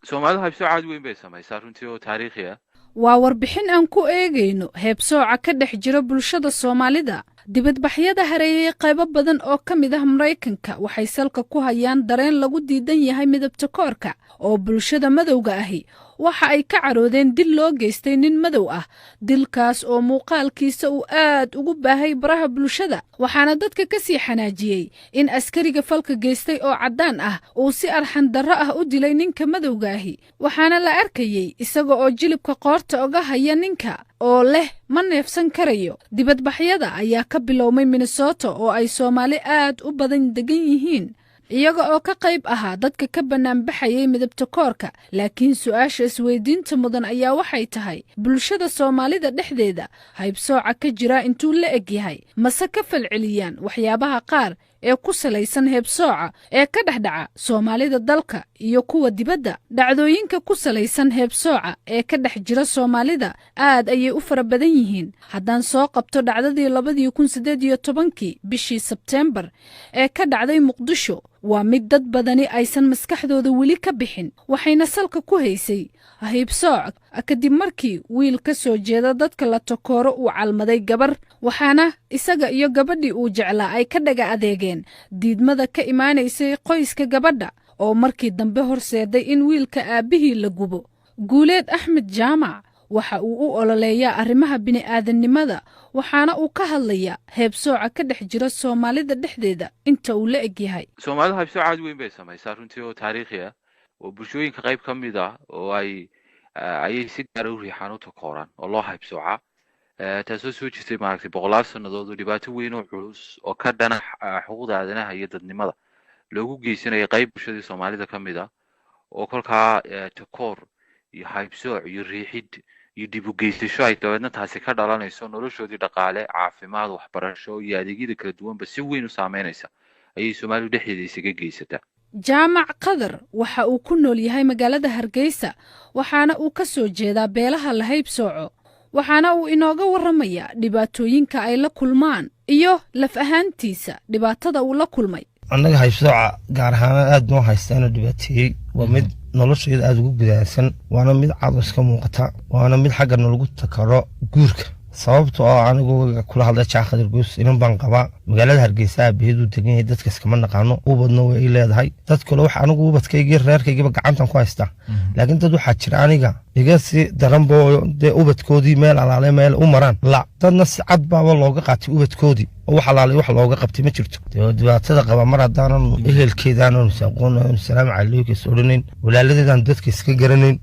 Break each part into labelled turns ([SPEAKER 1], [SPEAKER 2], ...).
[SPEAKER 1] Soomaalida haybsooc weyn bay samaysaa runtii oo taariikhi ah.
[SPEAKER 2] waa warbixin aan ku eegayno heebsooca ka dhex jira bulshada Soomaalida. dibadbaxyada hareeyay qaybo badan oo ka mid ah Mareykanka waxay salka ku hayaan dareen lagu diidan yahay midabta koorka oo bulshada madowga ahi waxa ay ka caroodeen dil loo geystay nin madow ah. dilkaas oo muuqaalkiisa uu aad ugu baahay baraha bulshada, waxaana dadka ka sii xanaajiyey in askariga falka geystay oo caddaan ah uu si arxan darro ah u dilay ninka madowga ahi, waxaana la arkayey isaga oo jilibka qoorta oga haya ninka oo leh ma neefsan karayo. dibadbaxyada ayaa ka bilowmay Minnesota oo ay Soomaali aad u badan degan yihiin, iyaga oo ka qayb ahaa dadka ka banaanbaxayay midabta koorka. laakiin su'aasha isweydiinta mudan ayaa waxay tahay, bulshada Soomaalida dhexdeeda haybsooca ka jira intuu la eg yahay mase ka falceliyaan waxyaabaha qaar ee ku salaysan heebsooca ee ka dhexdhaca Soomaalida dalka iyo kuwa dibadda. dhacdooyinka ku salaysan heebsooca ee ka dhex jira Soomaalida aad ayay u fara badan yihiin. haddaan soo qabto dhacdadii 2018 bishii Sebteembar ee ka dhacday Muqdisho, waa mid dad badani aysan maskaxdooda weli ka bixin, waxayna salka ku haysay haybsooc kadib markii wiil ka soo jeeda dadka la takooro uu calmaday gabar, waxaana isaga iyo gabadhii uu jeclaa ay ka dhaga adeegeen diidmada ka imaanaysay qoyska gabadha oo markii dambe horseeday in wiilka aabbihii la gubo. Guuleed Axmed Jaamac waxa uu u ololeeyaa arrimaha bini'aadanimada, waxaana uu ka hadlayaa heebsooca ka dhex jira Soomaalida dhexdeeda inta uu la eg yahay.
[SPEAKER 1] Soomaalida haybsooc weyn bay samaysaa runtii oo taariikhi ah oo bulshooyinka qayb ka mid ah oo ayay si gaar ah u riixaan u takooraan oo loo haybsooca. taasoo soo jirtay maaragtay boqolaal sannadood oo dhibaato weyn oo culus oo ka dhana xuquuqda aadanaha iyo dadnimada loogu geysanaya qayb bulshadii Soomaalida ka mid ah oo kolkaa takoor iyo haybsooc iyo riixid iyo dib u geysasho ay dabeedna taasi ka dhalanayso noloshoodii dhaqaale, caafimaad, waxbarasho iyo adeegyada kala duwanba si weyn u saameynaysa ayay Soomaalidu dhexdeeda isaga geysataa.
[SPEAKER 2] Jaamac Qadar waxa uu ku nool yahay magaalada Hargeysa, waxaana uu ka soo jeedaa beelaha la haybsooco, waxaana uu inooga warramayaa dhibaatooyinka ay la kulmaan iyo laf ahaantiisa dhibaatada uu la kulmay.
[SPEAKER 3] annaga haybsooca gaar ahaan aad noo haystaana dhibaateeyey waa mid nolosheeda aad ugu gudaansan, waana mid cados ka muuqata, waana mid xagga nalagu takaro guurka. sababtoo ah anigu kula hadla Jaaqadir Goos inan baan qabaa magaalada Hargeysa aabaheedu degan yahay, dadka iskama naqaano, ubadna way leedahay. dad kale wax anigu ubadkayga reerkayga gacantan ku haysta, laakiin dad waxa jira aniga iga si daranbo de ubadkoodii meel alaale meel u maraan la dadna si cad baaba looga qaatay ubadkoodii oo wax alaale wax looga qabtay ma jirto. dhibaatada qaba mar haddaanan ehelkeedaanan aqoon salaamu calaykum soorinayn, walaaladeedan dadka iska garanayn,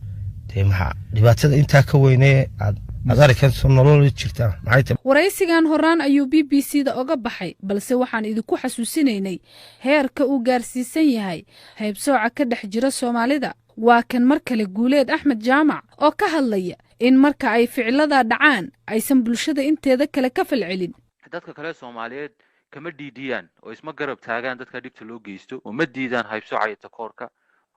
[SPEAKER 3] maxaa dhibaatada intaa ka weynee
[SPEAKER 2] waraysigan horaan ayuu BBC-da oga baxay, balse waxaan idinku xasuusinaynay heerka uu gaarsiisan yahay haybsooca ka dhex jira Soomaalida. waa kan mar kale Guuleed Axmed Jaamac oo ka hadlaya in marka ay ficilada dhacaan aysan bulshada inteeda kale ka falcelin.
[SPEAKER 1] dadka kale Soomaaliyeed kama diidiyaan oo isma garab taagaan dadka dhibta loo geysto oo ma diidaan haybsooca iyo takoorka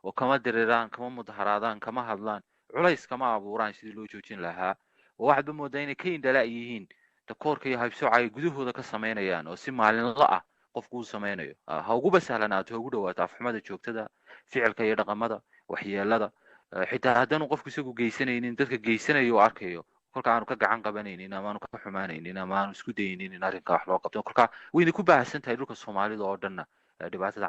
[SPEAKER 1] oo kama diriraan, kama mudaharaadaan, kama hadlaan, culays kama abuuraan sidii loo joojin lahaa. waxba moodaa inay ka indhala yihiin takoorka iyo haybsooca ay gudahooda ka sameynayaan oo si maalinla ah qofku u sameynayo. ha uguba sahlanaato, ha ugu dhawaato afxumada joogtada, ficilka iyo dhaqamada, waxyeelada. xitaa haddaanu qofku isagu geysanaynin, dadka geysanaya uu arkayo, kolka aanu ka gacan qabanaynin ama aanu ka xumaanaynin ama aanu isku daynin in arrinka wax loo qabto. kolka wayna ku baahsan tahay dhulka Soomaalida oo dhanna dhibaatada